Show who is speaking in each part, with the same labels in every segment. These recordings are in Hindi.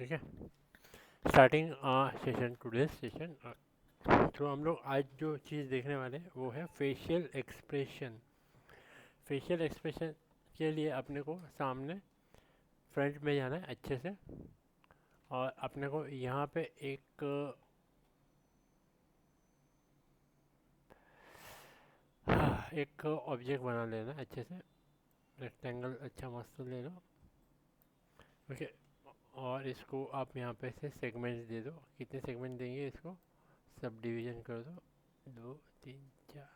Speaker 1: ठीक है। Starting session, today session. तो हम लोग आज जो चीज़ देखने वाले हैं वो है फेशियल एक्सप्रेशन। फेशियल एक्सप्रेशन के लिए अपने को सामने फ्रंट में जाना है अच्छे से, और अपने को यहाँ पे एक ऑब्जेक्ट बना लेना है अच्छे से। रेक्टेंगल अच्छा मस्त ले लो। ओके। और इसको आप यहाँ पे से सेगमेंट्स दे दो। कितने सेगमेंट देंगे इसको? सब डिवीजन कर दो, 2 3 4,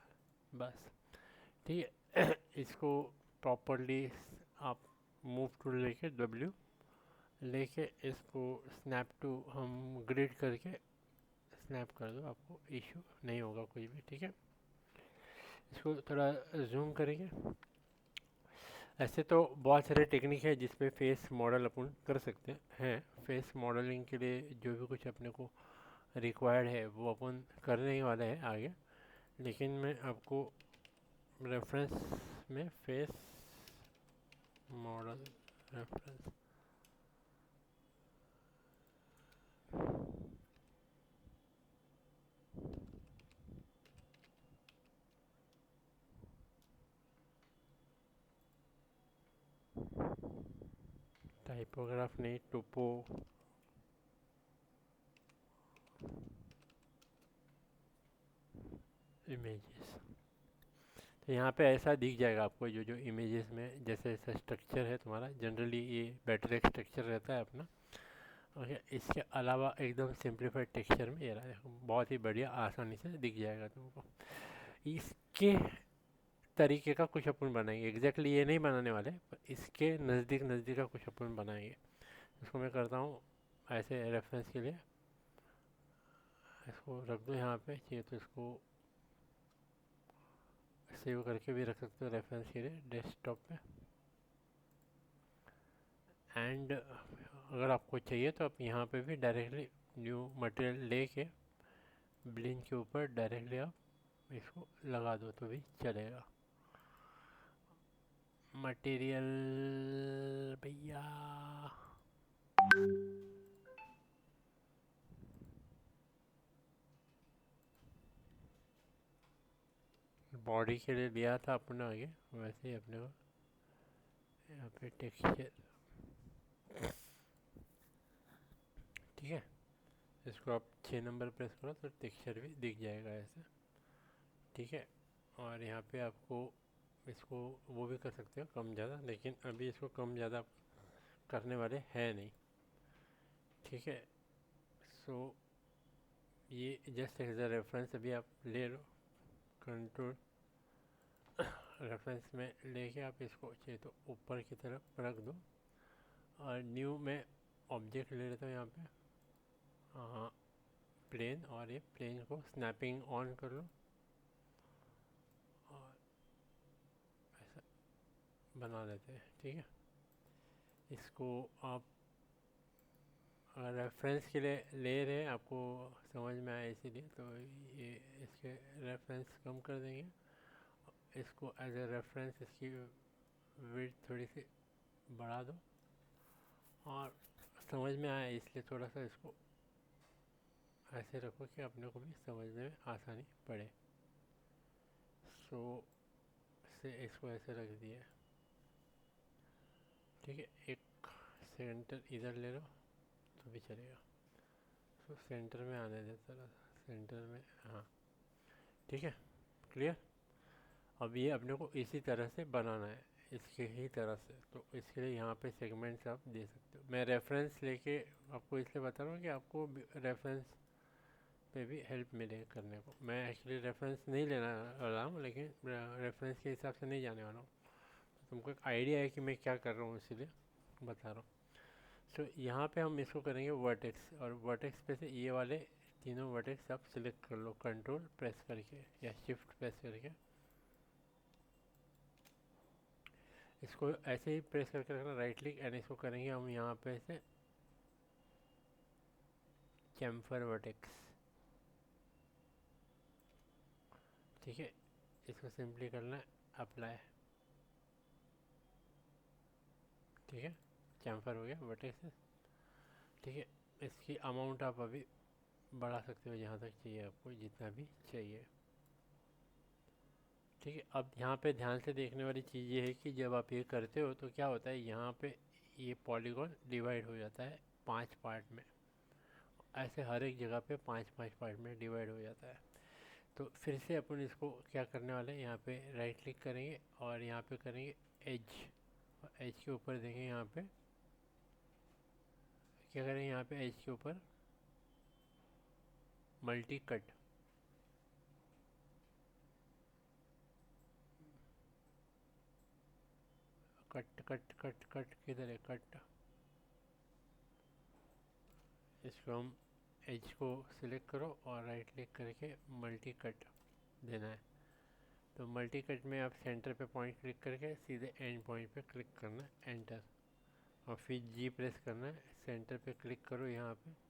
Speaker 1: बस। ठीक है। इसको प्रॉपरली आप मूव टूल लेके W लेके इसको स्नैप टू हम ग्रिड करके स्नैप कर दो, आपको इशू नहीं होगा कोई भी। ठीक है। इसको थोड़ा जूम करेंगे। ऐसे तो बहुत सारे टेक्निक है जिसपे फेस मॉडल अपन कर सकते हैं। फेस मॉडलिंग के लिए जो भी कुछ अपने को रिक्वायर्ड है वो अपन करने ही वाले हैं आगे। लेकिन मैं आपको रेफरेंस में फेस मॉडल रेफरेंस टाइपोग्राफ नहीं, टोपो इमेजेस। तो यहाँ पे ऐसा दिख जाएगा आपको, जो जो इमेजेस में जैसे ऐसा स्ट्रक्चर है तुम्हारा, जनरली ये बेटर एक स्ट्रक्चर रहता है अपना। ओके। इसके अलावा एकदम सिंप्लीफाइड टेक्सचर में ये रहा है, बहुत ही बढ़िया आसानी से दिख जाएगा तुमको। इसके तरीके का कुछ अपन बनाएंगे, एग्जैक्टली ये नहीं बनाने वाले, पर इसके नज़दीक नज़दीक का कुछ अपन बनाएंगे। इसको मैं करता हूँ ऐसे रेफरेंस के लिए। इसको रख दो यहाँ पे, चाहिए तो इसको सेव करके भी रख सकते हो रेफरेंस के लिए डेस्कटॉप पे। एंड अगर आपको चाहिए तो आप यहाँ पे भी डायरेक्टली न्यू मटेरियल लेके ब्लिन के ऊपर डायरेक्टली आप इसको लगा दो तो भी चलेगा। मटेरियल भैया, बॉडी के लिए लिया था अपने आगे, वैसे ही अपने को यहाँ पे टेक्सचर। ठीक है। इसको आप 6 नंबर प्रेस करो तो टेक्सचर भी दिख जाएगा ऐसे। ठीक है। और यहाँ पे आपको इसको वो भी कर सकते हो कम ज़्यादा, लेकिन अभी इसको कम ज़्यादा करने वाले हैं नहीं। ठीक है। सो ये जस्ट एज अ रेफरेंस अभी आप ले लो। कंट्रोल रेफरेंस में लेके आप इसको चाहिए तो ऊपर की तरफ रख दो। और न्यू में ऑब्जेक्ट ले लेता हूँ यहाँ पे, हाँ, प्लेन। और ये प्लेन को स्नैपिंग ऑन कर लो और ऐसा बना लेते हैं। ठीक है। इसको आप रेफरेंस के लिए ले रहे हैं, आपको समझ में आया इसीलिए, तो ये इसके रेफरेंस कम कर देंगे। इसको एज ए रेफरेंस इसकी विड्थ थोड़ी सी बढ़ा दो। और समझ में आया इसलिए थोड़ा सा इसको ऐसे रखो कि अपने को भी समझने में आसानी पड़े। सो से इसको ऐसे रख दिया। ठीक है। एक सेंटर इधर ले लो तो भी चलेगा। तो सेंटर में आने दे थोड़ा सा, सेंटर में, हाँ। ठीक है। क्लियर। अब ये अपने को इसी तरह से बनाना है, इसके ही तरह से। तो इसके लिए यहाँ पे सेगमेंट्स आप दे सकते हो। मैं रेफरेंस लेके आपको इसलिए बता रहा हूँ कि आपको रेफरेंस पे भी हेल्प मिले करने को। मैं एक्चुअली रेफरेंस नहीं लेना वाला हूँ, लेकिन रेफरेंस के हिसाब से नहीं जाने वाला हूँ। तो तुमको एक आइडिया है कि मैं क्या कर रहा हूँ, इसीलिए बता रहा हूँ। तो यहाँ पे हम इसको करेंगे वर्टेक्स, और वर्टेक्स पे से ये वाले तीनों वर्टेक्स आप सिलेक्ट कर लो कंट्रोल प्रेस करके या शिफ्ट प्रेस करके। इसको ऐसे ही प्रेस करके रखना, राइट क्लिक, एंड इसको करेंगे हम यहाँ पे से चैम्फर वर्टेक्स। ठीक है। इसको सिंपली करना है अप्लाई। ठीक है। चैम्फर हो गया वर्टेक्स। ठीक है। इसकी अमाउंट आप अभी बढ़ा सकते हो जहाँ तक चाहिए आपको, जितना भी चाहिए। ठीक है। अब यहाँ पे ध्यान से देखने वाली चीज़ ये है कि जब आप ये करते हो तो क्या होता है, यहाँ पे ये पॉलीगॉन डिवाइड हो जाता है 5 पार्ट में। ऐसे हर एक जगह पे 5-5 पार्ट में डिवाइड हो जाता है। तो फिर से अपन इसको क्या करने वाले हैं, यहाँ पे राइट क्लिक करेंगे और यहाँ पे करेंगे एज। एज के ऊपर देंगे, यहाँ पे क्या करेंगे, यहाँ पे एज के ऊपर multi cut. Cut cut cut cut किधर है, कट। इसको हम एज को सिलेक्ट करो और राइट क्लिक करके मल्टी कट देना है। तो मल्टी कट में आप सेंटर पे पॉइंट क्लिक करके सीधे एंड पॉइंट पे क्लिक करना है, एंटर। और फिर जी प्रेस करना है, सेंटर पे क्लिक करो यहाँ पे।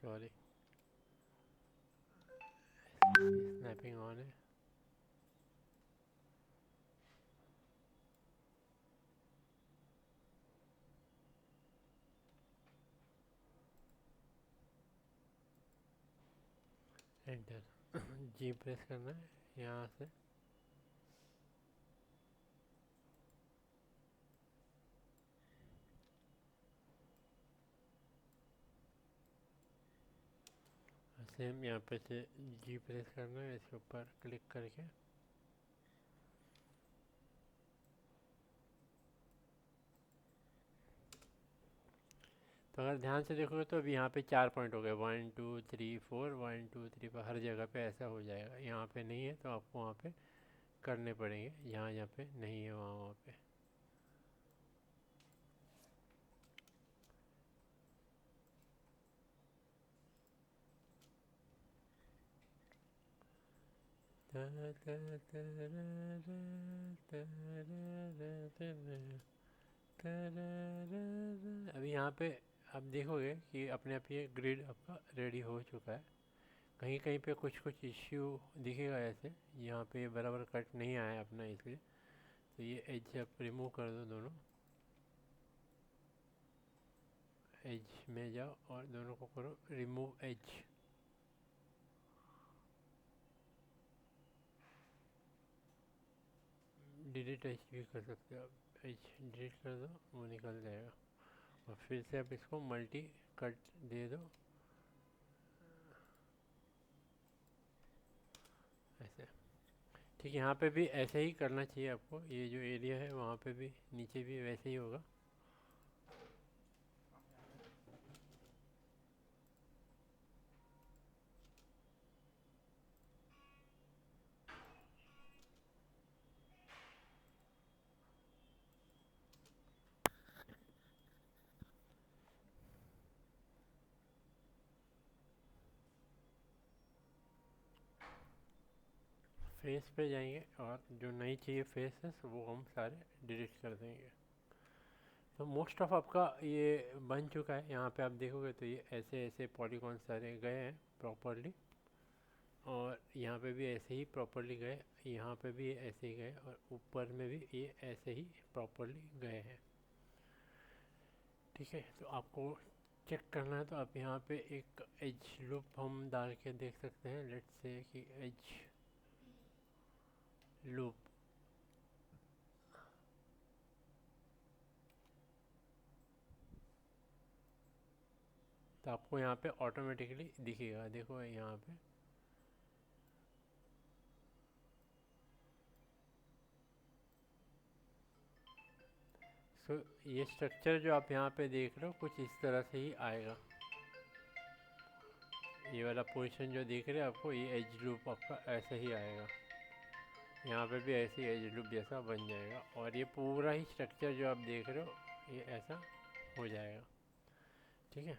Speaker 1: सॉरी, स्नैपिंग ऑन है। एंटर। जी प्रेस करना है यहाँ से। सेम यहाँ पे से जी प्रेस करना है, इसके ऊपर क्लिक करके। तो अगर ध्यान से देखोगे तो अभी यहाँ पे 4 पॉइंट हो गए, 1 2 3 4, 1 2 3 4, हर जगह पे ऐसा हो जाएगा। यहाँ पे नहीं है तो आपको वहाँ पे करने पड़ेंगे, यहाँ यहाँ पे नहीं है वहाँ वहाँ पे। अभी यहाँ पे आप देखोगे कि अपने आप ये ग्रिड आपका रेडी हो चुका है। कहीं कहीं पे कुछ कुछ इश्यू दिखेगा, ऐसे यहाँ पे बराबर कट नहीं आया अपना, इसलिए। तो ये एज आप रिमूव कर दो दोनों। एज में जाओ और दोनों को करो रिमूव एज। डिलीट एज भी कर सकते हो आप, एज डिलीट कर दो, वो निकल जाएगा। और फिर से आप इसको मल्टी कट दे दो, ऐसे। ठीक है, यहाँ पे भी ऐसे ही करना चाहिए आपको। ये जो एरिया है वहाँ पे भी नीचे भी वैसे ही होगा। फेस पे जाएंगे और जो नहीं चाहिए फेसेस वो हम सारे डिलीट कर देंगे। तो मोस्ट ऑफ आपका ये बन चुका है। यहाँ पे आप देखोगे तो ये ऐसे ऐसे पॉलीगॉन सारे गए हैं प्रॉपरली, और यहाँ पे भी ऐसे ही प्रॉपरली गए, यहाँ पे भी ऐसे ही गए, और ऊपर में भी ये ऐसे ही प्रॉपरली गए हैं। ठीक है, तो आपको चेक करना है तो आप यहाँ पे एक एज लूप हम डाल के देख सकते हैं। लेट्स से कि एज लूप। तो आपको यहाँ पे ऑटोमेटिकली दिखेगा, देखो यहाँ पे। सो ये स्ट्रक्चर जो आप यहाँ पे देख रहे हो कुछ इस तरह से ही आएगा। ये वाला पोजीशन जो दिख रहा है आपको, ये एज लूप आपका ऐसे ही आएगा। यहाँ पे भी ऐसे ही एज लूप जैसा बन जाएगा, और ये पूरा ही स्ट्रक्चर जो आप देख रहे हो ये ऐसा हो जाएगा। ठीक है,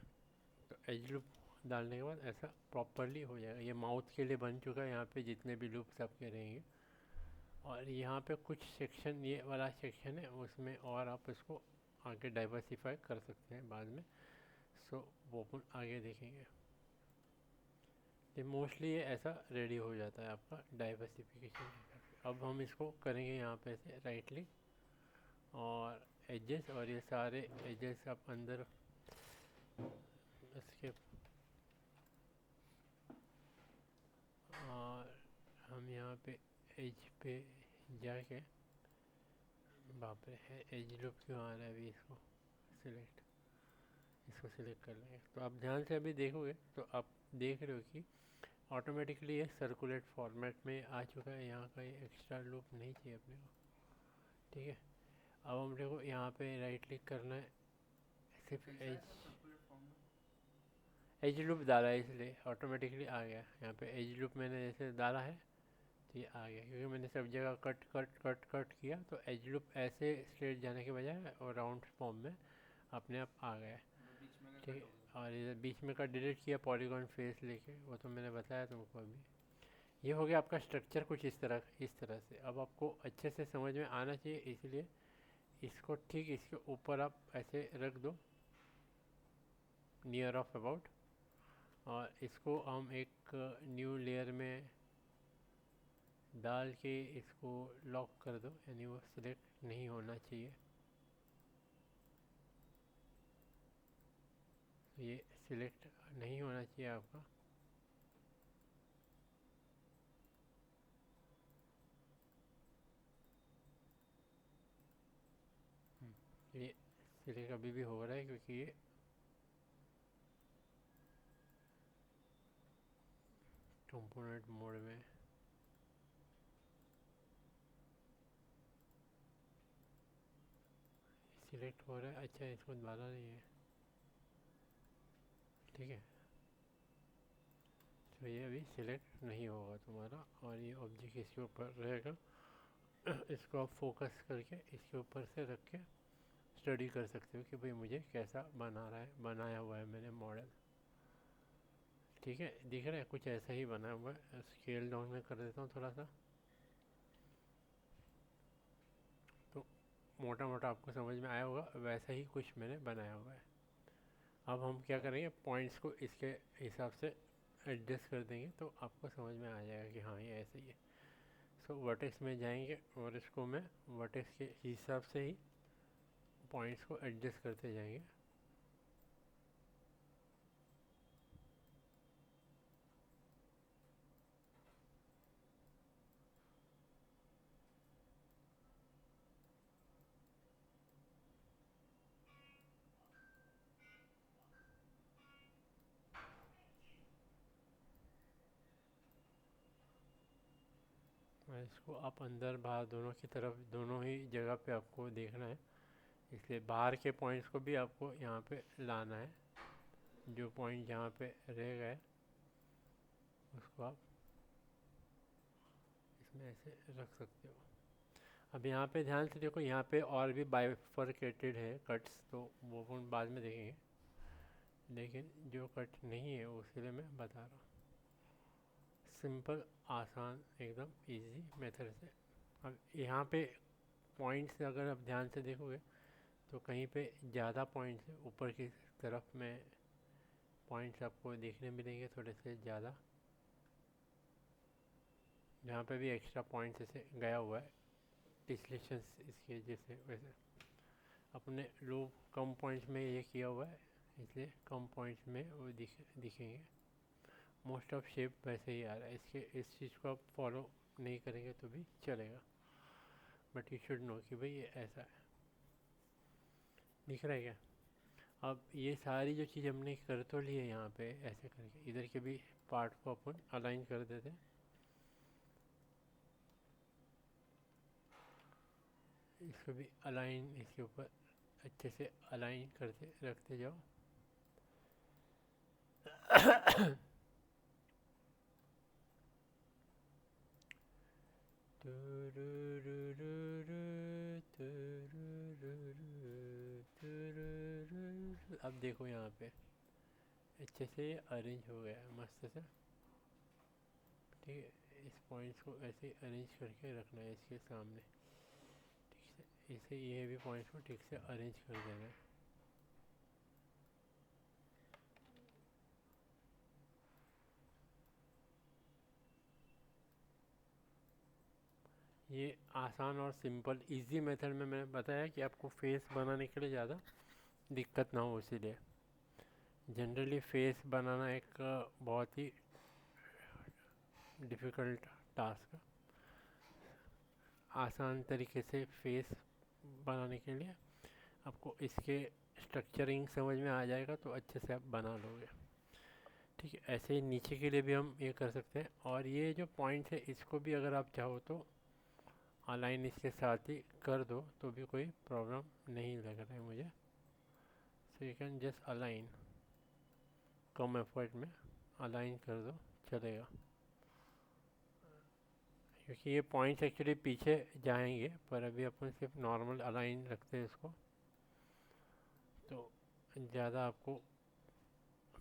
Speaker 1: तो एज लूप डालने के बाद ऐसा प्रॉपरली हो जाएगा। ये माउथ के लिए बन चुका है, यहाँ पे जितने भी लूप्स आपके रहेंगे। और यहाँ पे कुछ सेक्शन, ये वाला सेक्शन है उसमें, और आप इसको आगे डाइवर्सिफाई कर सकते हैं बाद में। सो वो अपन आगे देखेंगे। तो मोस्टली ये ऐसा रेडी हो जाता है आपका डाइवर्सिफिकेशन। अब हम इसको करेंगे यहाँ पे से राइट क्लिक और एजेस, और ये सारे एजेस आप अंदर इसके, और हम यहाँ पे एज पे जाके, बाप रे है एज लूप क्यों आ रहा है अभी, इसको सिलेक्ट कर लेंगे। तो आप ध्यान से अभी देखोगे तो आप देख रहे हो कि ऑटोमेटिकली ये सर्कुलेट फॉर्मेट में आ चुका है। यहाँ का ये एक्स्ट्रा लूप नहीं चाहिए अपने को, ठीक है। अब हमने को यहाँ पे राइट क्लिक करना है, सिर्फ एज लूप डाला है इसलिए ऑटोमेटिकली आ गया। यहाँ पे एज लूप मैंने जैसे डाला है तो ये आ गया, क्योंकि मैंने सब जगह कट कट कट कट किया तो एज लूप ऐसे स्ट्रेट जाने के बजाय और राउंड फॉर्म में अपने आप आ गया, ठीक है। और इधर बीच में का डिलीट किया पॉलीगॉन फेस लेके, वो तो मैंने बताया तुमको अभी। ये हो गया आपका स्ट्रक्चर कुछ इस तरह से। अब आपको अच्छे से समझ में आना चाहिए, इसलिए इसको ठीक इसके ऊपर आप ऐसे रख दो, नियर ऑफ अबाउट, और इसको हम एक न्यू लेयर में डाल के इसको लॉक कर दो, यानी वो सिलेक्ट नहीं होना चाहिए। ये सिलेक्ट नहीं होना चाहिए आपका। ये सिलेक्ट अभी भी हो रहा है क्योंकि ये कंपोनेंट मोड में सिलेक्ट हो रहा है। अच्छा इसको डाला नहीं है, ठीक है। तो ये अभी सिलेक्ट नहीं होगा तुम्हारा, और ये ऑब्जेक्ट इसके ऊपर रहेगा। इसको आप फोकस करके इसके ऊपर से रख के स्टडी कर सकते हो कि भाई मुझे कैसा बनाया हुआ है मैंने मॉडल, ठीक है। दिख रहा है कुछ ऐसा ही बना हुआ है। स्केल डाउन में कर देता हूँ थोड़ा सा, तो मोटा मोटा आपको समझ में आया होगा, वैसा ही कुछ मैंने बनाया हुआ है। अब हम क्या करेंगे, पॉइंट्स को इसके हिसाब से एडजस्ट कर देंगे तो आपको समझ में आ जाएगा कि हाँ ये ऐसे ही है। सो वर्टेक्स में जाएंगे और इसको मैं वर्टेक्स के हिसाब से ही पॉइंट्स को एडजस्ट करते जाएंगे। और इसको आप अंदर बाहर दोनों की तरफ, दोनों ही जगह पे आपको देखना है, इसलिए बाहर के पॉइंट्स को भी आपको यहाँ पे लाना है। जो पॉइंट जहाँ पे रह गए उसको आप इसमें ऐसे रख सकते हो। अब यहाँ पे ध्यान से देखो, यहाँ पे और भी बाइफरकेटेड है कट्स, तो वो हम बाद में देखेंगे, लेकिन जो कट नहीं है उसके लिए मैं बता रहा हूँ। सिंपल, आसान, एकदम इजी मेथड से। अब यहाँ पे पॉइंट्स अगर आप ध्यान से देखोगे तो कहीं पे ज़्यादा पॉइंट्स है, ऊपर की तरफ में पॉइंट्स आपको देखने मिलेंगे थोड़े से ज़्यादा। यहाँ पे भी एक्स्ट्रा पॉइंट्स ऐसे गया हुआ है डिस्लेशंस इसके जैसे वैसे। अपने लोग कम पॉइंट्स में ये किया हुआ है, इसलिए कम पॉइंट्स में वो दिखेंगे। मोस्ट ऑफ शेप वैसे ही आ रहा है इसके, इस चीज़ को आप फॉलो नहीं करेंगे तो भी चलेगा, बट यू शुड नो कि भाई ये ऐसा है। दिख रहा है क्या? अब ये सारी जो चीज़ हमने कर तो ली है यहाँ पे ऐसे करके, इधर के भी पार्ट को अपन अलाइन कर देते हैं। इसको भी अलाइन, इसके ऊपर अच्छे से अलाइन करते रखते जाओ। अब देखो यहाँ पे अच्छे से अरेंज हो गया है मस्त से, ठीक है। इस पॉइंट्स को ऐसे अरेंज करके रखना है इसके सामने, ठीक है। इसे ये भी पॉइंट्स को ठीक से अरेंज कर देना है। ये आसान और सिंपल इजी मेथड में मैंने बताया कि आपको फेस बनाने के लिए ज़्यादा दिक्कत ना हो, इसीलिए जनरली फेस बनाना एक बहुत ही डिफ़िकल्ट टास्क है। आसान तरीके से फेस बनाने के लिए आपको इसके स्ट्रक्चरिंग समझ में आ जाएगा तो अच्छे से आप बना लोगे। ठीक है, ऐसे ही नीचे के लिए भी हम ये कर सकते हैं। और ये जो पॉइंट है इसको भी अगर आप चाहो तो अलाइन इसके साथ ही कर दो तो भी कोई प्रॉब्लम नहीं लग रहा है मुझे। So you can just align, come effort में अलाइन कर दो, चलेगा। क्योंकि ये पॉइंट्स एक्चुअली पीछे जाएंगे, पर अभी अपन सिर्फ नॉर्मल अलाइन रखते हैं इसको, तो ज़्यादा आपको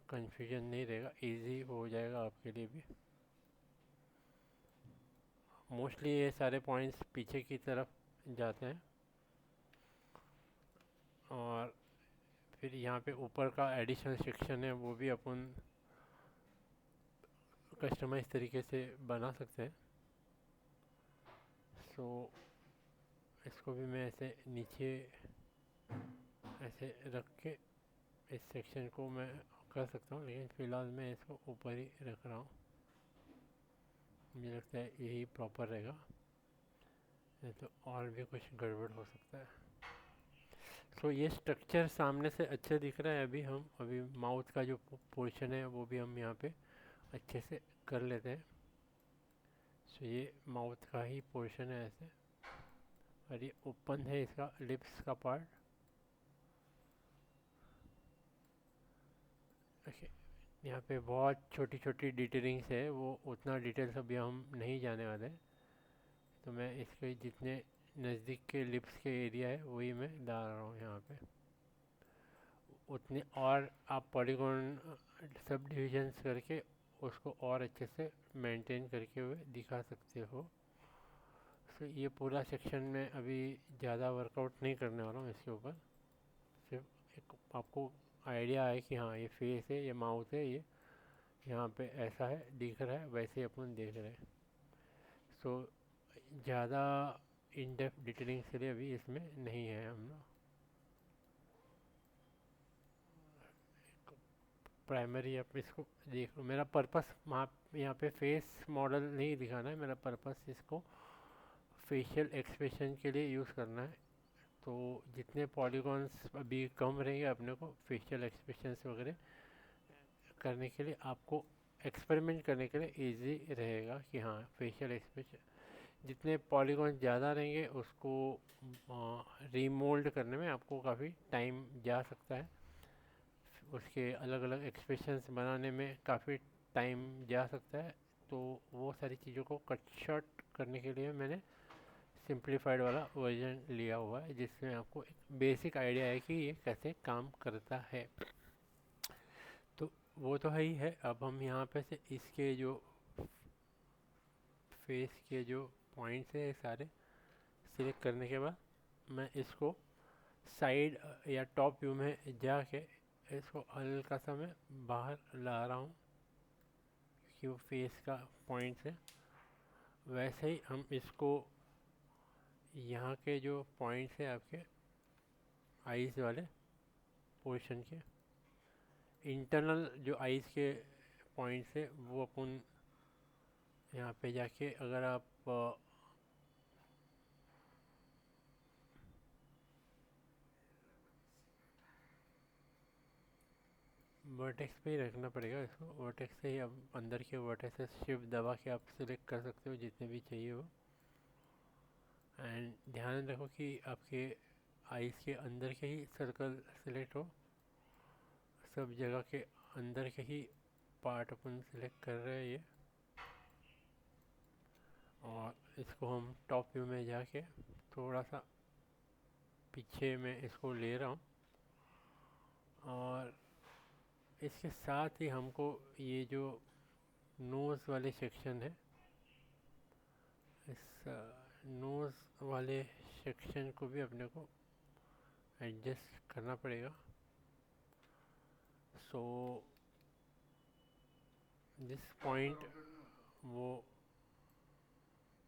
Speaker 1: कंफ्यूजन नहीं रहेगा, इजी हो जाएगा आपके लिए भी। मोस्टली ये सारे पॉइंट्स पीछे की तरफ जाते हैं। और फिर यहाँ पे ऊपर का एडिशनल सेक्शन है वो भी अपन कस्टमाइज तरीके से बना सकते हैं। सो इसको भी मैं ऐसे नीचे ऐसे रख के इस सेक्शन को मैं कर सकता हूँ, लेकिन फ़िलहाल मैं इसको ऊपर ही रख रहा हूँ। मुझे लगता है यही प्रॉपर रहेगा, नहीं तो और भी कुछ गड़बड़ हो सकता है। तो ये स्ट्रक्चर सामने से अच्छा दिख रहा है। अभी माउथ का जो पोर्शन है वो भी हम यहाँ पे अच्छे से कर लेते हैं। सो ये माउथ का ही पोर्शन है ऐसे, और ये ओपन है इसका लिप्स का पार्ट। ओके, यहाँ पे बहुत छोटी छोटी डिटेलिंग्स है, वो उतना डिटेल्स अभी हम नहीं जाने वाले हैं। तो मैं इसके जितने नज़दीक के लिप्स के एरिया है वही मैं डाल रहा हूँ यहाँ पे। उतने और आप पॉलीगॉन सब डिविजन्स करके उसको और अच्छे से मेंटेन करके हुए दिखा सकते हो। तो ये पूरा सेक्शन में अभी ज़्यादा वर्कआउट नहीं करने वाला हूँ इसके ऊपर, सिर्फ एक आपको आइडिया है कि हाँ ये फेस है, ये माउथ है, ये यहाँ पे ऐसा है दिख रहा है, वैसे ही अपन देख रहे हैं। सो ज़्यादा इन डेप्थ डिटेलिंग के लिए अभी इसमें नहीं है हम लोग। प्राइमरी आप इसको देखो, मेरा पर्पस वहाँ यहाँ पे फेस मॉडल नहीं दिखाना है, मेरा पर्पस इसको फेशियल एक्सप्रेशन के लिए यूज़ करना है। तो जितने पॉलीगॉन्स अभी कम रहेंगे अपने को फेशियल एक्सप्रेशंस वगैरह करने के लिए, आपको एक्सपेरिमेंट करने के लिए इजी रहेगा कि हाँ फेशियल एक्सप्रेशन जितने पॉलीगॉन ज़्यादा रहेंगे उसको रीमोल्ड करने में आपको काफ़ी टाइम जा सकता है। उसके अलग अलग एक्सप्रेशंस बनाने में काफ़ी टाइम जा सकता है। तो वो सारी चीज़ों को कट शॉर्ट करने के लिए मैंने सिंप्लीफाइड वाला वर्जन लिया हुआ है, जिसमें आपको एक बेसिक आइडिया है कि ये कैसे काम करता है। तो वो तो है ही है। अब हम यहाँ पे से इसके जो फेस के जो पॉइंट्स है सारे सिलेक्ट करने के बाद मैं इसको साइड या टॉप व्यू में जाके इसको हल्का सा मैं बाहर ला रहा हूँ कि वो फेस का पॉइंट्स है। वैसे ही हम इसको यहाँ के जो पॉइंट्स है आपके आईज वाले पोर्शन के इंटरनल जो आईज के पॉइंट्स है वो अपन यहाँ पे जाके अगर आप वर्टेक्स पे ही रखना पड़ेगा इसको, वर्टेक्स से ही अब अंदर के वर्टेक्स शिफ्ट दबा के आप सिलेक्ट कर सकते हो जितने भी चाहिए हो। एंड ध्यान रखो कि आपके आईज के अंदर के ही सर्कल सिलेक्ट हो, सब जगह के अंदर के ही पार्ट अपन सिलेक्ट कर रहे हैं ये। और इसको हम टॉप व्यू में जाके थोड़ा सा पीछे में इसको ले रहा हूँ। और इसके साथ ही हमको ये जो नोज़ वाले सेक्शन है, इस नोज़ वाले सेक्शन को भी अपने को एडजस्ट करना पड़ेगा। सो दिस पॉइंट वो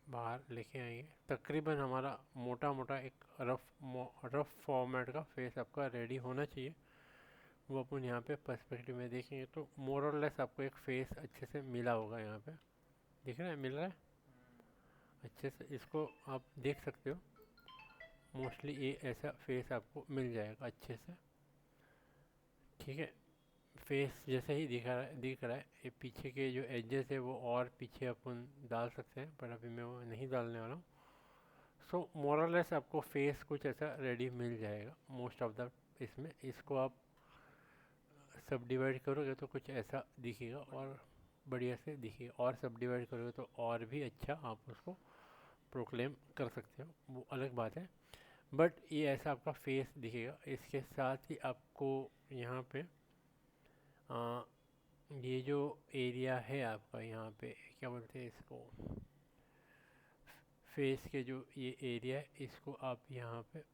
Speaker 1: बाहर लेके आएंगे। तकरीबन हमारा मोटा मोटा एक रफ फॉर्मेट का फेस आपका रेडी होना चाहिए। वो अपन यहाँ पे पर्सपेक्टिव में देखेंगे तो मोर और लेस आपको एक फेस अच्छे से मिला होगा। यहाँ पे दिख रहा है, मिल रहा है अच्छे से, इसको आप देख सकते हो। मोस्टली ये ऐसा फेस आपको मिल जाएगा अच्छे से। ठीक है, फेस जैसे ही दिख रहा है ये पीछे के जो एजेस है वो और पीछे अपन डाल सकते हैं, पर अभी मैं वो नहीं डालने वाला हूँ। सो मोरलेस आपको फेस कुछ ऐसा रेडी मिल जाएगा मोस्ट ऑफ द इसमें। इसको आप सब डिवाइड करोगे तो कुछ ऐसा दिखेगा और बढ़िया से दिखेगा, और सब डिवाइड करोगे तो और भी अच्छा आप उसको प्रोक्लेम कर सकते हो, वो अलग बात है। बट ये ऐसा आपका फेस दिखेगा। इसके साथ ही आपको यहाँ पे ये जो एरिया है आपका, यहाँ पे क्या बोलते हैं इसको, फेस के जो ये एरिया है, इसको आप यहाँ पे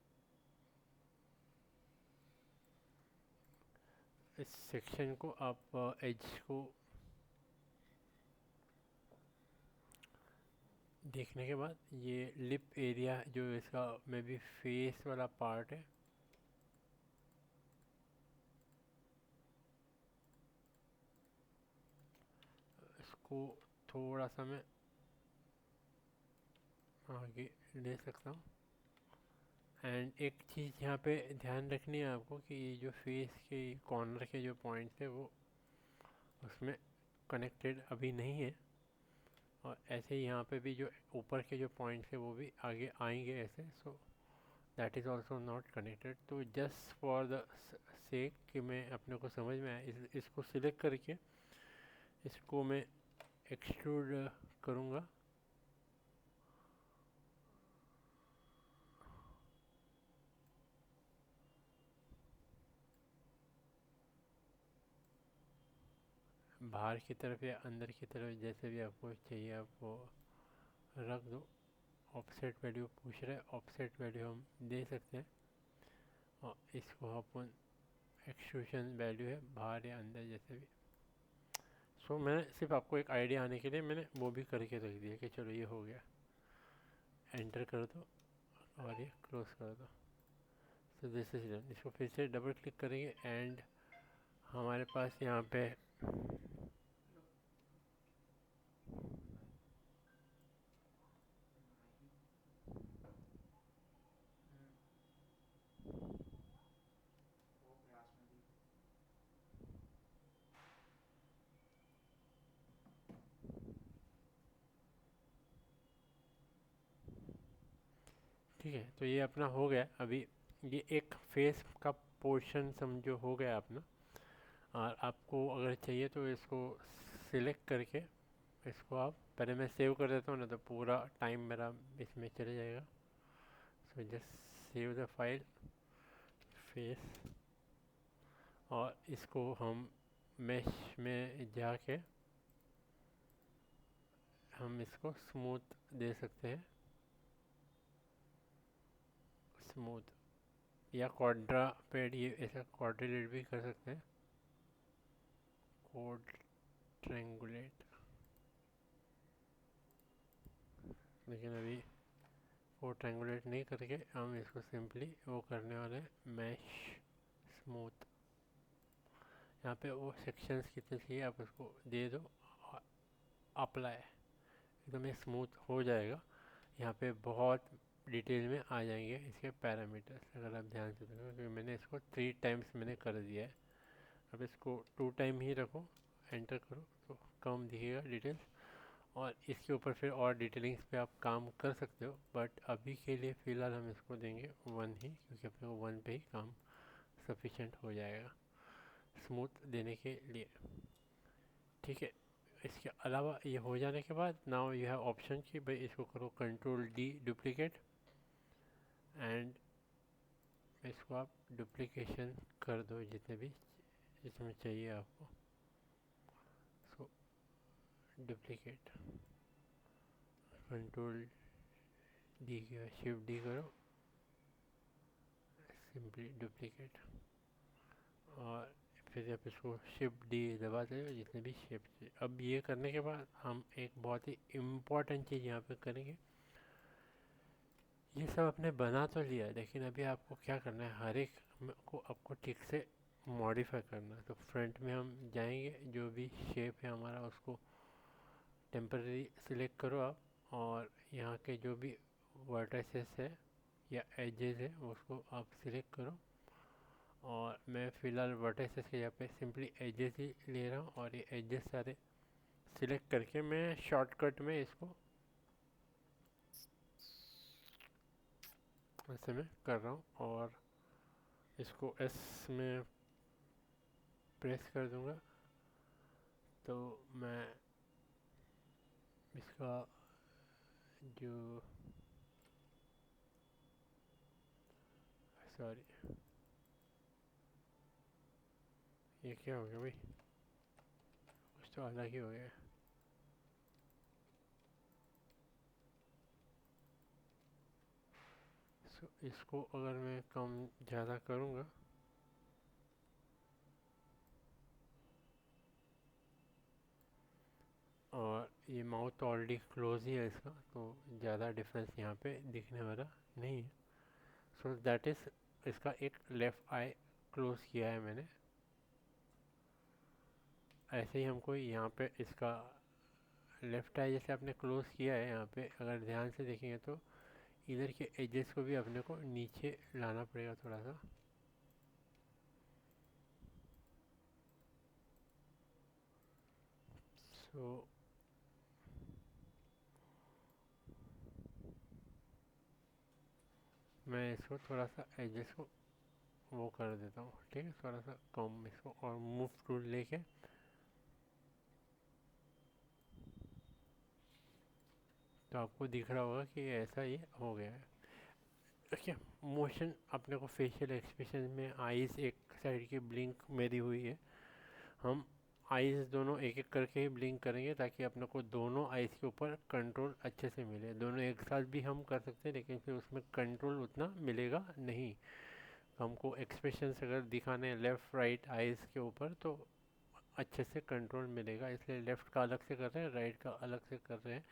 Speaker 1: इस सेक्शन को आप एज को देखने के बाद ये लिप एरिया जो इसका मे बी फेस वाला पार्ट है, इसको थोड़ा सा मैं आगे ले सकता हूँ। एंड एक चीज़ यहाँ पे ध्यान रखनी है आपको कि ये जो फेस के कॉर्नर के जो पॉइंट्स है वो उसमें कनेक्टेड अभी नहीं है, और ऐसे ही यहाँ पे भी जो ऊपर के जो पॉइंट्स है वो भी आगे आएंगे ऐसे। सो that is also not connected. तो जस्ट फॉर द सेक कि मैं अपने को समझ में आया, इसको सिलेक्ट करके इसको मैं एक्सट्रूड करूँगा। बाहर की तरफ या अंदर की तरफ जैसे भी आपको चाहिए आप वो रख दो। ऑफसेट वैल्यू पूछ रहे हैं, ऑफसेट वैल्यू हम दे सकते हैं, और इसको अपन एक्सट्रूशन वैल्यू है बाहर या अंदर जैसे भी। सो मैंने सिर्फ आपको एक आइडिया आने के लिए मैंने वो भी करके रख दिया कि चलो ये हो गया, एंटर कर दो और ये क्लोज कर दो। So this is done. इसको फिर से डबल क्लिक करेंगे एंड हमारे पास यहाँ पे ठीक है। तो ये अपना हो गया। अभी ये एक फेस का पोर्शन समझो हो गया अपना। और आपको अगर चाहिए तो इसको सिलेक्ट करके इसको आप पहले मैं सेव कर देता हूँ ना, तो पूरा टाइम मेरा इसमें चले जाएगा। So just save the file face, और इसको हम मैश में जाके हम इसको स्मूथ दे सकते हैं, स्मूथ या क्वाड्रा पेड, ये ऐसा क्वाड्रिलेट भी कर सकते हैं, कोड ट्रैंगुलेट। लेकिन अभी वो ट्रैंगुलेट नहीं करके हम इसको सिंपली वो करने वाले हैं, मैश स्मूथ। यहाँ पे वो सेक्शंस कितने चाहिए आप उसको दे दो, अप्लाई, एकदम ये स्मूथ हो जाएगा। यहाँ पे बहुत डिटेल में आ जाएंगे इसके पैरामीटर्स, अगर आप ध्यान से देखो, क्योंकि मैंने इसको 3 टाइम्स मैंने कर दिया है। अब इसको 2 टाइम ही रखो, एंटर करो तो कम दिखेगा डिटेल्स, और इसके ऊपर फिर और डिटेलिंग्स पे आप काम कर सकते हो। बट अभी के लिए फ़िलहाल हम इसको देंगे 1 ही, क्योंकि अपने को 1 पे ही काम सफिशेंट हो जाएगा स्मूथ देने के लिए। ठीक है। इसके अलावा ये हो जाने के बाद नाउ यू हैव ऑप्शन कि भाई इसको करो कंट्रोल डी डुप्लीकेट, एंड इसको आप डुप्लीकेशन कर दो जितने भी इसमें चाहिए आपको। सो डुप्लीकेट, कंट्रोल डी की शिफ्ट डी करो, सिंपली डुप्लीकेट, और फिर आप इसको शिफ्ट डी दबाते हो जितने भी शेप थे। अब ये करने के बाद हम एक बहुत ही इम्पोर्टेंट चीज़ यहाँ पे करेंगे। ये सब आपने बना तो लिया, लेकिन अभी आपको क्या करना है, हर एक को आपको ठीक से मॉडिफाई करना है। तो फ्रंट में हम जाएंगे, जो भी शेप है हमारा उसको टेम्पररी सिलेक्ट करो आप, और यहाँ के जो भी वर्टिसेस है या एजेस है उसको आप सिलेक्ट करो। और मैं फ़िलहाल वर्टिसेस के यहाँ पे सिंपली एजेस ही ले रहा हूँ, और ये एजेस सारे सिलेक्ट करके मैं शॉर्टकट में इसको ऐसे में कर रहा हूँ, और इसको एस में प्रेस कर दूँगा। तो मैं इसका जो, सॉरी ये क्या हो गया भाई, कुछ तो अलग ही हो गया। इसको अगर मैं कम ज़्यादा करूँगा, और ये माउथ ऑलरेडी क्लोज ही है इसका, तो ज़्यादा डिफरेंस यहाँ पे दिखने वाला नहीं है। सो दैट इज़, इसका एक लेफ़्ट आई क्लोज किया है मैंने। ऐसे ही हमको यहाँ पे इसका लेफ़्ट आई जैसे आपने क्लोज किया है, यहाँ पे अगर ध्यान से देखेंगे तो इधर के एजेस को भी अपने को नीचे लाना पड़ेगा थोड़ा सा। सो मैं इसको थोड़ा सा एजेस को वो कर देता हूँ, ठीक है, थोड़ा सा कम इसको, और मूव टूल लेके तो आपको दिख रहा होगा कि ऐसा ये हो गया है। देखिए, मोशन अपने को फेशियल एक्सप्रेशन में आईज एक साइड की ब्लिंक मेरी हुई है, हम आईज दोनों एक एक करके ही ब्लिंक करेंगे ताकि अपने को दोनों आईज के ऊपर कंट्रोल अच्छे से मिले। दोनों एक साथ भी हम कर सकते हैं, लेकिन फिर उसमें कंट्रोल उतना मिलेगा नहीं। हमको एक्सप्रेशंस अगर दिखाने हैं लेफ़्ट राइट आईज के ऊपर तो अच्छे से कंट्रोल मिलेगा, इसलिए लेफ़्ट का अलग से कर रहे हैं, राइट का अलग से कर रहे हैं।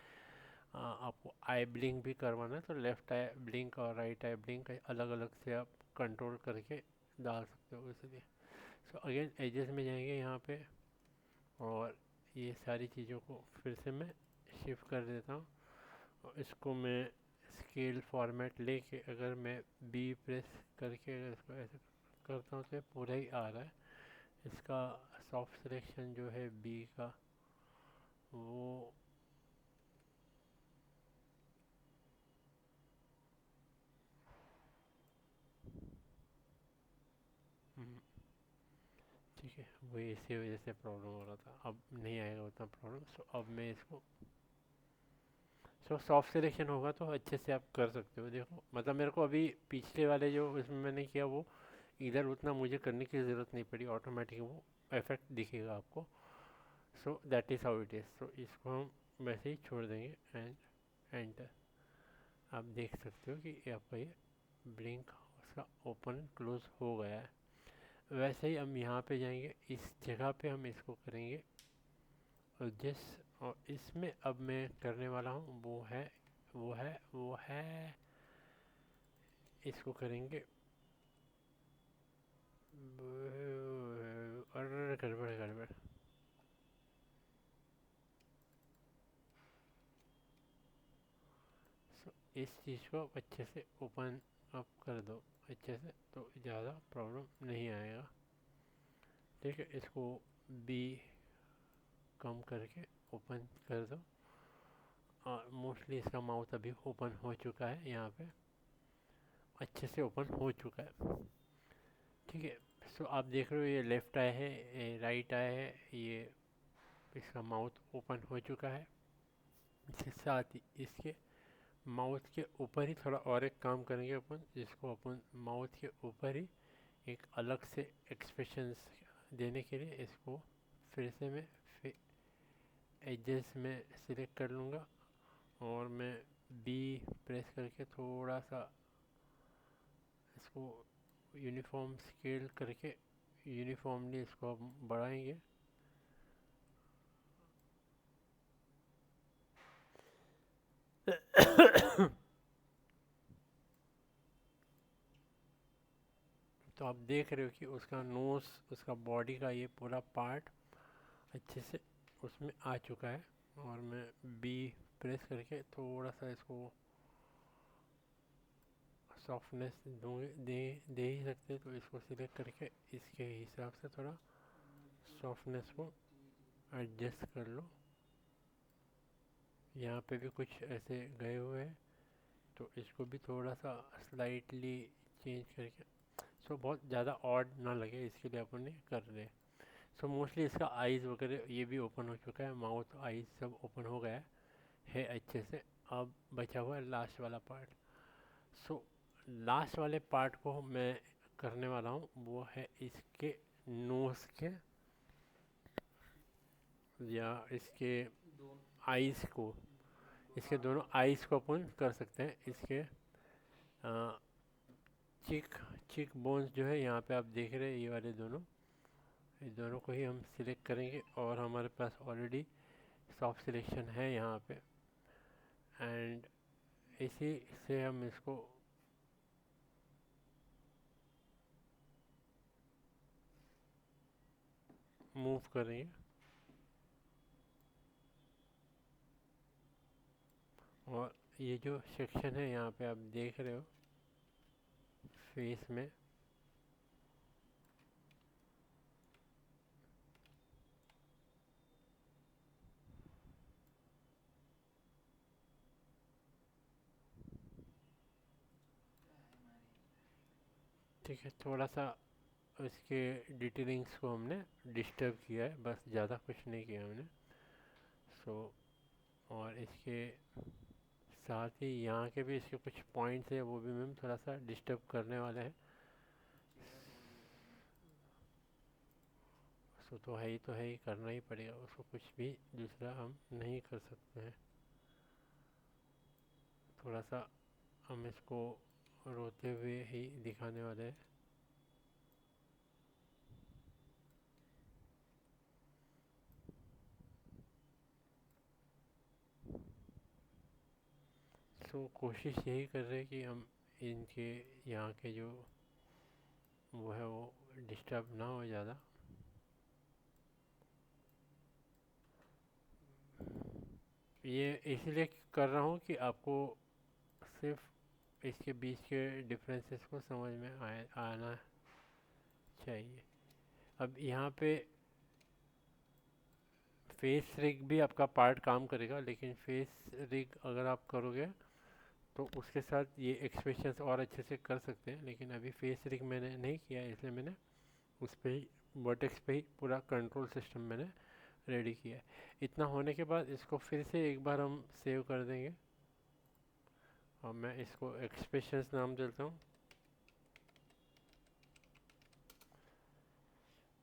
Speaker 1: आपको आई ब्लिंक भी करवाना है तो लेफ़्ट आई ब्लिंक और राइट आई ब्लिंक अलग अलग से आप कंट्रोल करके डाल सकते हो, इसलिए। सो अगेन एजेस में जाएंगे यहाँ पे, और ये सारी चीज़ों को फिर से मैं शिफ्ट कर देता हूँ, और इसको मैं स्केल फॉर्मेट लेके अगर मैं बी प्रेस करके अगर इसको ऐसे करता हूँ तो ये पूरा ही आ रहा है। इसका सॉफ्ट सिलेक्शन जो है बी का, वो ठीक है, वही इसी वजह से प्रॉब्लम हो रहा था, अब नहीं आएगा उतना प्रॉब्लम। सो अब मैं इसको, सो सॉफ्ट सिलेक्शन होगा तो अच्छे से आप कर सकते हो। देखो मतलब मेरे को अभी पिछले वाले जो इसमें मैंने किया वो इधर उतना मुझे करने की ज़रूरत नहीं पड़ी, ऑटोमेटिक वो इफेक्ट दिखेगा आपको। So that is how it is. So इसको हम वैसे ही छोड़ देंगे, एंड एंटर। आप देख सकते हो कि आपका ये ब्लिंक उसका ओपन क्लोज हो गया है। वैसे ही हम यहाँ पे जाएंगे, इस जगह पे हम इसको करेंगे और और इसमें अब मैं करने वाला हूँ वो है इसको करेंगे, और गड़बड़ गड़बड़। सो इस चीज़ को अच्छे से ओपन अप कर दो अच्छे से, तो ज़्यादा प्रॉब्लम नहीं आएगा। ठीक है, इसको बी कम करके ओपन कर दो, और मोस्टली इसका माउथ अभी ओपन हो चुका है, यहाँ पे अच्छे से ओपन हो चुका है। ठीक है, सो आप देख रहे हो ये लेफ़्ट आई है, ये राइट आई है, ये इसका माउथ ओपन हो चुका है। इसके साथ ही इसके माउथ के ऊपर ही थोड़ा और एक काम करेंगे अपन, जिसको अपन माउथ के ऊपर ही एक अलग से एक्सप्रेशंस देने के लिए इसको फिर से मैं एजेस में सिलेक्ट कर लूँगा, और मैं बी प्रेस करके थोड़ा सा इसको यूनिफॉर्म स्केल करके यूनिफॉर्मली इसको हम बढ़ाएंगे। तो आप देख रहे हो कि उसका नोस, उसका बॉडी का ये पूरा पार्ट अच्छे से उसमें आ चुका है। और मैं बी प्रेस करके थोड़ा सा इसको सॉफ्टनेस दूंगे, दे ही सकते, तो इसको सिलेक्ट करके इसके हिसाब से थोड़ा सॉफ्टनेस को एडजस्ट कर लो। यहाँ पे भी कुछ ऐसे गए हुए हैं, तो इसको भी थोड़ा सा स्लाइटली चेंज करके, सो बहुत ज़्यादा ऑड ना लगे इसके लिए अपन ने कर रहे हैं। सो मोस्टली इसका आइज़ वगैरह ये भी ओपन हो चुका है, माउथ आइज़ सब ओपन हो गया है अच्छे से। अब बचा हुआ है लास्ट वाला पार्ट। सो लास्ट वाले पार्ट को मैं करने वाला हूँ, वो है इसके नोज़ के या इसके आइज़ को, इसके दोनों आइज़ को अपन कर सकते हैं। इसके चिक बोन्स जो है यहाँ पे आप देख रहे हैं, ये वाले दोनों, ये दोनों को ही हम सिलेक्ट करेंगे। और हमारे पास ऑलरेडी सॉफ्ट सिलेक्शन है यहाँ पे, एंड इसी से हम इसको मूव करेंगे। और ये जो सेक्शन है यहाँ पे आप देख रहे हो फेस में, ठीक है, थोड़ा सा इसके डिटेलिंग्स को हमने डिस्टर्ब किया है, बस ज़्यादा कुछ नहीं किया हमने। सो और इसके साथ ही यहाँ के भी इसके कुछ पॉइंट्स है, वो भी मैम थोड़ा सा डिस्टर्ब करने वाले हैं। सो तो है ही, तो है ही, करना ही पड़ेगा उसको, कुछ भी दूसरा हम नहीं कर सकते हैं। थोड़ा सा हम इसको रोते हुए ही दिखाने वाले हैं। सो कोशिश यही कर रहे हैं कि हम इनके यहाँ के जो वो है वो डिस्टर्ब ना हो ज़्यादा। ये इसलिए कर रहा हूँ कि आपको सिर्फ इसके बीच के डिफरेंसेस को समझ में आना चाहिए। अब यहाँ पे फेस रिग भी आपका पार्ट काम करेगा, लेकिन फेस रिग अगर आप करोगे तो उसके साथ ये एक्सप्रेशंस और अच्छे से कर सकते हैं। लेकिन अभी फेस रिग मैंने नहीं किया, इसलिए मैंने उस पर ही वर्टेक्स पे ही पूरा कंट्रोल सिस्टम मैंने रेडी किया है। इतना होने के बाद इसको फिर से एक बार हम सेव कर देंगे, और मैं इसको एक्सप्रेशंस नाम देता हूँ।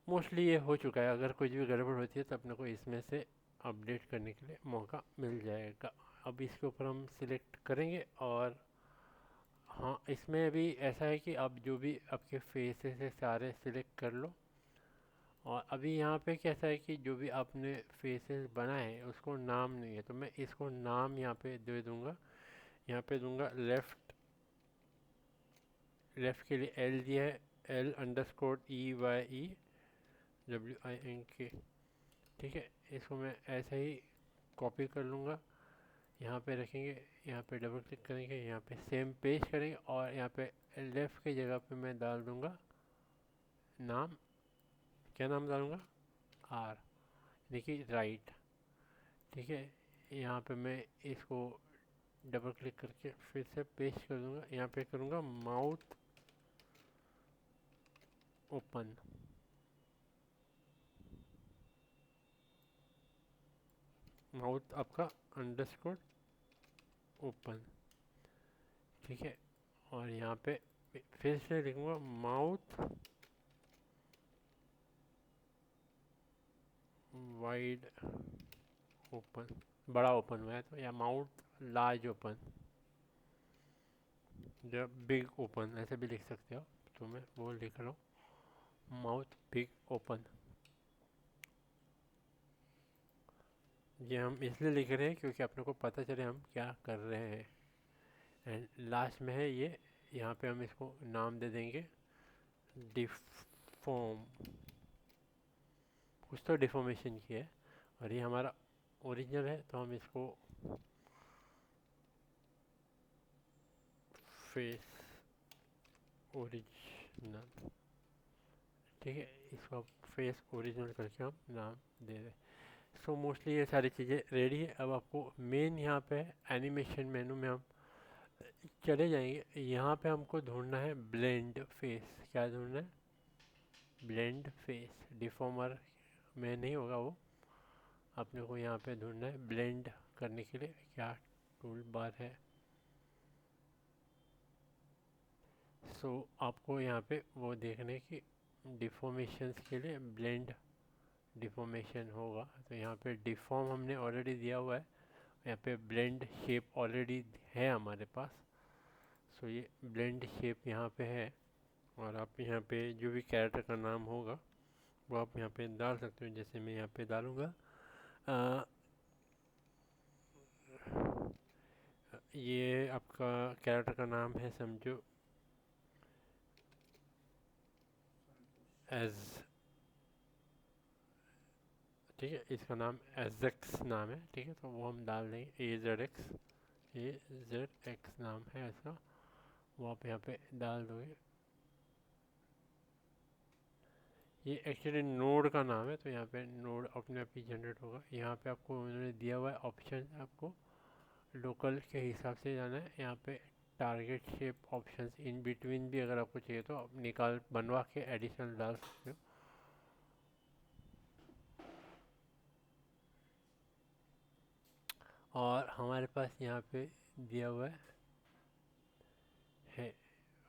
Speaker 1: मोस्टली ये हो चुका है, अगर कुछ भी गड़बड़ होती है तो अपने को इसमें से अपडेट करने के लिए मौका मिल जाएगा। अब इसके ऊपर हम सिलेक्ट करेंगे, और हाँ, इसमें अभी ऐसा है कि आप जो भी आपके फेसेस है सारे सिलेक्ट कर लो। और अभी यहाँ पे कैसा है कि जो भी आपने फेसेस बनाए हैं उसको नाम नहीं है, तो मैं इसको नाम यहाँ पे दे दूँगा। यहाँ पे दूंगा लेफ़्ट, लेफ़्ट के लिए एल दिया है, L_EYEWINK। ठीक है, इसको मैं ऐसे ही कॉपी कर लूँगा, यहाँ पे रखेंगे, यहाँ पे डबल क्लिक करेंगे, यहाँ पे सेम पेज करेंगे, और यहाँ पे लेफ़्ट की जगह पे मैं डाल दूँगा नाम। क्या नाम डालूँगा? आर, देखिए राइट। ठीक है, यहाँ पे मैं इसको डबल क्लिक करके फिर से पेस्ट कर दूँगा, यहाँ पे करूँगा माउथ ओपन। माउथ आपका अंडरस्कोर ओपन। ठीक है, और यहाँ पे फिर से लिखूँगा माउथ वाइड ओपन, बड़ा ओपन हुआ है तो, या mouth large open. The big open ऐसे भी लिख सकते हो, तो मैं वो लिख रहा हूँ माउथ बिग ओपन। ये हम इसलिए लिख रहे हैं क्योंकि अपने को पता चले हम क्या कर रहे हैं। एंड लास्ट में है ये, यहाँ पे हम इसको नाम दे देंगे डिफॉर्म, कुछ तो डिफॉर्मेशन की है, और ये हमारा ओरिजिनल है तो हम इसको फेस ओरिजिनल, ठीक है, इसको फेस ओरिजिनल करके हम नाम दे दें। सो मोस्टली ये सारी चीज़ें रेडी है। अब आपको मेन यहाँ पे एनिमेशन मेनू में हम चले जाएंगे। यहाँ पे हमको ढूंढना है ब्लेंड फेस। क्या ढूंढना है? Blend face. डिफॉर्मर में नहीं होगा वो, अपने को यहाँ पे ढूंढना है ब्लेंड करने के लिए क्या टूल बार है। सो आपको यहाँ पे वो देखने की डिफॉर्मेशंस के लिए ब्लेंड डिफॉर्मेशन होगा, तो यहाँ पे डिफॉर्म हमने ऑलरेडी दिया हुआ है, यहाँ पे ब्लेंड शेप ऑलरेडी है हमारे पास। सो ये ब्लेंड शेप यहाँ पे है, और आप यहाँ पे जो भी कैरेक्टर का नाम होगा वो आप यहाँ पे डाल सकते हो। जैसे मैं यहाँ पे डालूँगा ये आपका कैरेक्टर का नाम है समझो एज, ठीक है, इसका नाम एजेक्स नाम है, ठीक है, तो वो हम डाल देंगे AZX, AZX नाम है इसका, वो आप यहाँ पे डाल दोगे। ये एक्चुअली नोड का नाम है, तो यहाँ पे नोड अपने आप ही जनरेट होगा। यहाँ पे आपको उन्होंने दिया हुआ है ऑप्शन, आपको लोकल के हिसाब से जाना है। यहाँ पे target shape options in between भी अगर आपको चाहिए तो आप निकाल बनवा के एडिशनल डाल सकते हो। और हमारे पास यहाँ पे दिया हुआ है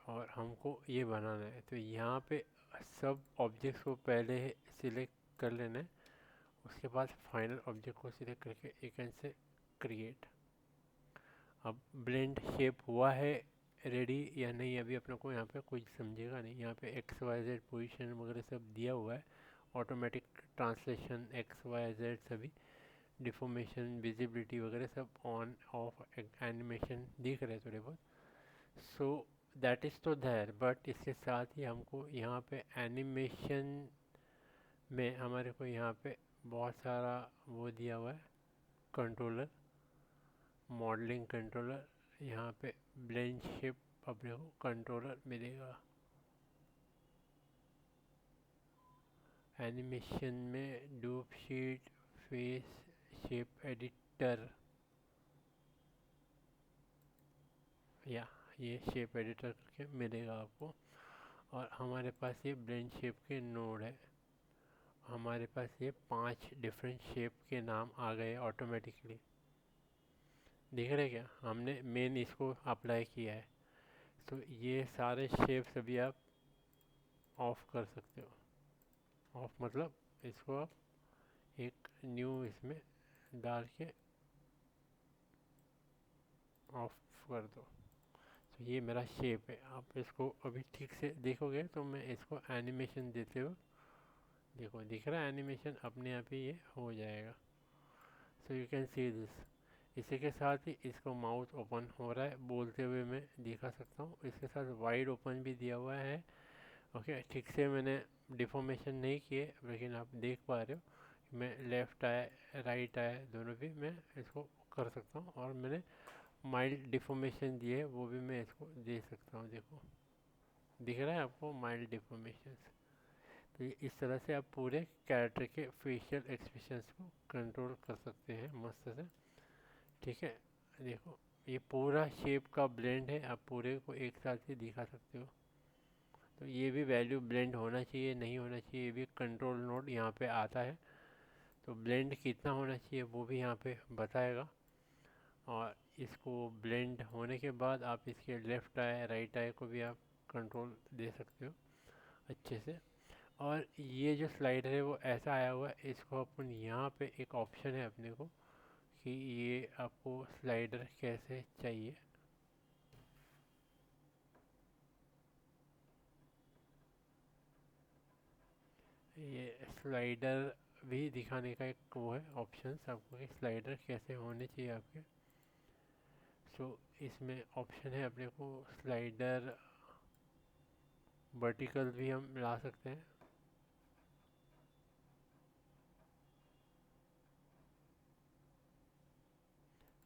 Speaker 1: और हमको ये बनाना है, तो यहाँ पे सब ऑब्जेक्ट्स को पहले सिलेक्ट कर लेना है, उसके बाद फाइनल ऑब्जेक्ट को सिलेक्ट करके एक से क्रिएट। अब ब्लेंड शेप हुआ है रेडी या नहीं, अभी अपने को यहाँ पे कुछ समझेगा नहीं। यहाँ पे XYZ पोजीशन वगैरह सब दिया हुआ है, ऑटोमेटिक ट्रांसलेशन XYZ सभी, डिफॉर्मेशन विजिबिलिटी वगैरह सब ऑन ऑफ एनिमेशन दिख रहे थोड़े बहुत। सो दैट इज़ तो देयर, बट इसके साथ ही हमको यहाँ पे एनिमेशन में हमारे को यहाँ पे बहुत सारा वो दिया हुआ है कंट्रोलर, मॉडलिंग कंट्रोलर। यहाँ पे ब्लेंड शेप अपने को कंट्रोलर मिलेगा। एनिमेशन में डूप शीट फेस शेप एडिटर, या ये शेप एडिटर करके मिलेगा आपको। और हमारे पास ये ब्लेंड शेप के नोड है, हमारे पास ये 5 डिफरेंट शेप के नाम आ गए ऑटोमेटिकली, दिख रहे क्या? हमने मेन इसको अप्लाई किया है, तो ये सारे शेप्स अभी आप ऑफ कर सकते हो। ऑफ मतलब इसको आप एक न्यू इसमें डाल के ऑफ कर दो। तो ये मेरा शेप है, आप इसको अभी ठीक से देखोगे तो मैं इसको एनिमेशन देते हुए, देखो दिख रहा है एनिमेशन अपने आप ही ये हो जाएगा। So you can see this. इसी के साथ ही इसको माउथ ओपन हो रहा है बोलते हुए मैं दिखा सकता हूँ। इसके साथ वाइड ओपन भी दिया हुआ है। ओके, ठीक से मैंने डिफॉर्मेशन नहीं किए, लेकिन आप देख पा रहे हो मैं लेफ़्ट आए राइट आए दोनों भी मैं इसको कर सकता हूँ। और मैंने माइल्ड डिफॉर्मेशन दिए वो भी मैं इसको दे सकता हूँ। देखो दिख रहा है आपको माइल्ड डिफॉर्मेशन। तो इस तरह से आप पूरे कैरेक्टर के फेशियल एक्सप्रेशंस को कंट्रोल कर सकते हैं मस्त से, ठीक है। देखो ये पूरा शेप का ब्लेंड है, आप पूरे को एक साथ ही दिखा सकते हो। तो ये भी वैल्यू ब्लेंड होना चाहिए नहीं होना चाहिए, ये भी कंट्रोल नोड यहाँ पे आता है। तो ब्लेंड कितना होना चाहिए वो भी यहाँ पे बताएगा। और इसको ब्लेंड होने के बाद आप इसके लेफ़्ट आई राइट आई को भी आप कंट्रोल दे सकते हो अच्छे से। और ये जो स्लाइडर है वो ऐसा आया हुआ है, इसको अपन यहाँ पे एक ऑप्शन है अपने को कि ये आपको स्लाइडर कैसे चाहिए। ये स्लाइडर भी दिखाने का एक वो है ऑप्शन आपको कि स्लाइडर कैसे होने चाहिए आपके। सो इसमें ऑप्शन है अपने को स्लाइडर वर्टिकल भी हम ला सकते हैं।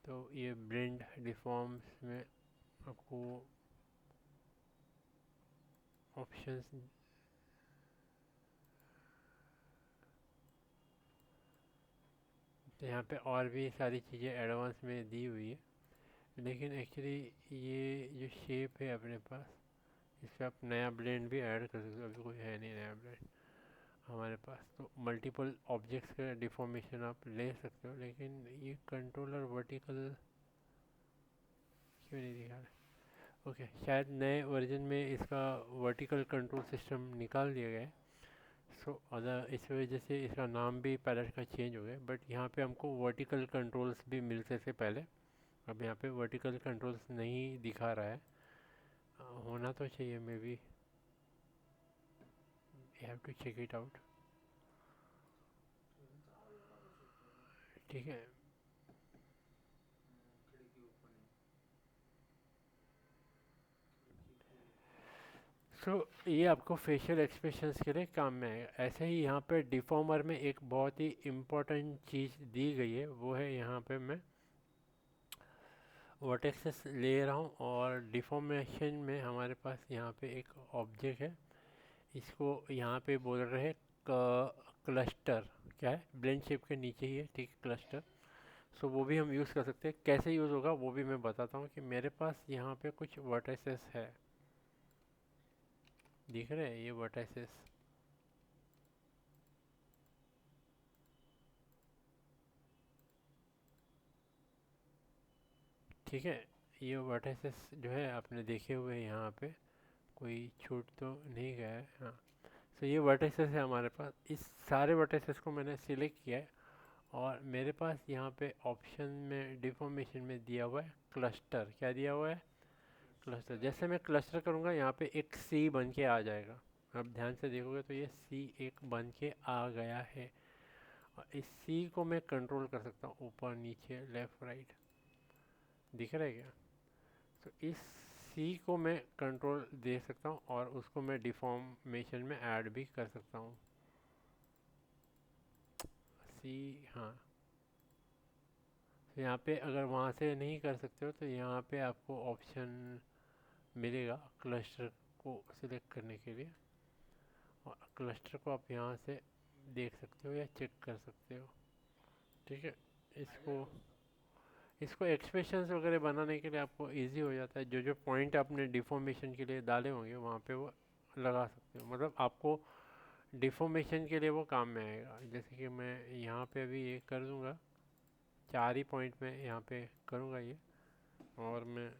Speaker 1: तो ये ब्लेंड डिफॉर्म्स में आपको ऑप्शंस तो यहाँ पे और भी सारी चीज़ें एडवांस में दी हुई है, लेकिन एक्चुअली ये जो शेप है अपने पास इस पर आप नया ब्लेंड भी ऐड कर सकते हो। अभी कोई है नहीं नया ब्लेंड हमारे पास, तो मल्टीपल ऑब्जेक्ट्स का डिफॉर्मेशन आप ले सकते हो, लेकिन ये कंट्रोलर वर्टिकल क्यों नहीं दिखा रहा। ओके, शायद नए वर्जन में इसका वर्टिकल कंट्रोल सिस्टम निकाल दिया गया है। सो अदर इस वजह से इसका नाम भी पैलेट का चेंज हो गया, बट यहाँ पे हमको वर्टिकल कंट्रोल्स भी मिलते थे पहले। अब यहाँ पे वर्टिकल कंट्रोल्स नहीं दिखा रहा है। होना तो चाहिए, maybe you have to check it out. ठीक है। सो ये आपको फेशियल एक्सप्रेशंस के लिए काम में आएगा। ऐसे ही यहाँ पे डिफॉर्मर में एक बहुत ही इम्पोर्टेंट चीज़ दी गई है, वो है यहाँ पे मैं वर्टेक्सेस ले रहा हूँ और डिफॉर्मेशन में हमारे पास यहाँ पे एक ऑब्जेक्ट है, इसको यहाँ पे बोल रहे हैं क्लस्टर। क्या है, ब्लेंड शेप के नीचे ही है, ठीक, क्लस्टर। सो वो भी हम यूज़ कर सकते हैं। कैसे यूज़ होगा वो भी मैं बताता हूँ कि मेरे पास यहाँ पे कुछ वर्टेक्सेस है, दिख रहे हैं ये वर्टेक्सेस। ठीक है, ये वर्टेक्सेस जो है आपने देखे हुए हैं, यहाँ पे कोई छूट तो नहीं गया है। हाँ, तो ये वर्टेक्सेस है हमारे पास। इस सारे वर्टेक्सेस को मैंने सिलेक्ट किया है और मेरे पास यहाँ पे ऑप्शन में डिफॉर्मेशन में दिया हुआ है क्लस्टर। क्या दिया हुआ है, क्लस्टर। जैसे मैं क्लस्टर करूँगा यहाँ पे एक सी बन के आ जाएगा। आप ध्यान से देखोगे तो ये सी एक बन के आ गया है, और इस सी को मैं कंट्रोल कर सकता हूँ ऊपर नीचे लेफ़्ट राइट, दिख रहा है क्या। तो इस सी को मैं कंट्रोल दे सकता हूँ और उसको मैं डिफॉर्मेशन में ऐड भी कर सकता हूँ। सी, हाँ। तो यहाँ पे अगर वहाँ से नहीं कर सकते हो तो यहाँ पे आपको ऑप्शन मिलेगा क्लस्टर को सिलेक्ट करने के लिए, और क्लस्टर को आप यहाँ से देख सकते हो या चेक कर सकते हो। ठीक है, इसको इसको एक्सप्रेशंस वगैरह बनाने के लिए आपको इजी हो जाता है। जो जो पॉइंट आपने डिफॉर्मेशन के लिए डाले होंगे वहाँ पे वो लगा सकते हो, मतलब आपको डिफॉर्मेशन के लिए वो काम में आएगा। जैसे कि मैं यहाँ पे अभी ये कर दूँगा, 4 ही पॉइंट में यहाँ पे करूँगा ये, और मैं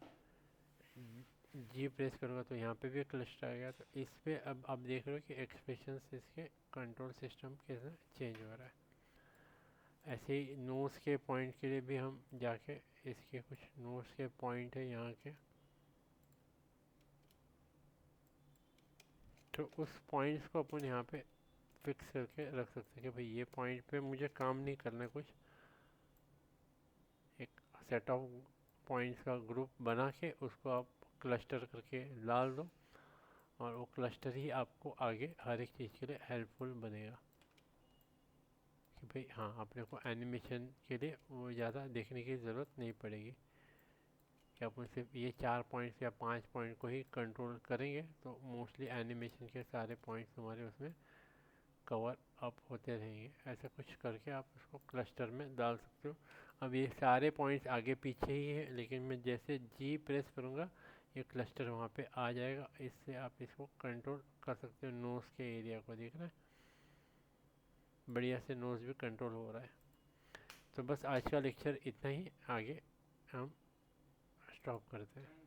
Speaker 1: जी प्रेस करूँगा तो यहाँ पे भी क्लस्टर आ गया। तो इस पे अब आप देख रहे हो कि एक्सप्रेशंस इसके कंट्रोल सिस्टम कैसे चेंज हो रहा है। ऐसे ही नोज़ के पॉइंट के लिए भी हम जाके इसके कुछ नोज़ के पॉइंट है यहाँ के, तो उस पॉइंट्स को अपन यहाँ पे फिक्स करके रख सकते हैं कि भाई ये पॉइंट पे मुझे काम नहीं करना है कुछ। एक सेट ऑफ पॉइंट्स का ग्रुप बना के उसको आप क्लस्टर करके डाल दो, और वो क्लस्टर ही आपको आगे हर एक चीज़ के लिए हेल्पफुल बनेगा। कि भाई हाँ, अपने को एनिमेशन के लिए वो ज़्यादा देखने की ज़रूरत नहीं पड़ेगी कि अपन सिर्फ ये 4 पॉइंट्स या 5 पॉइंट को ही कंट्रोल करेंगे तो मोस्टली एनिमेशन के सारे पॉइंट्स हमारे उसमें कवर अप होते रहेंगे। ऐसा कुछ करके आप उसको क्लस्टर में डाल सकते हो। अब ये सारे पॉइंट्स आगे पीछे ही है, लेकिन मैं जैसे जी प्रेस करूँगा ये क्लस्टर वहाँ पे आ जाएगा। इससे आप इसको कंट्रोल कर सकते हो। नोज़ के एरिया को देख रहे हैं, बढ़िया से नोज़ भी कंट्रोल हो रहा है। तो बस आज का लेक्चर इतना ही, आगे हम स्टॉप करते हैं।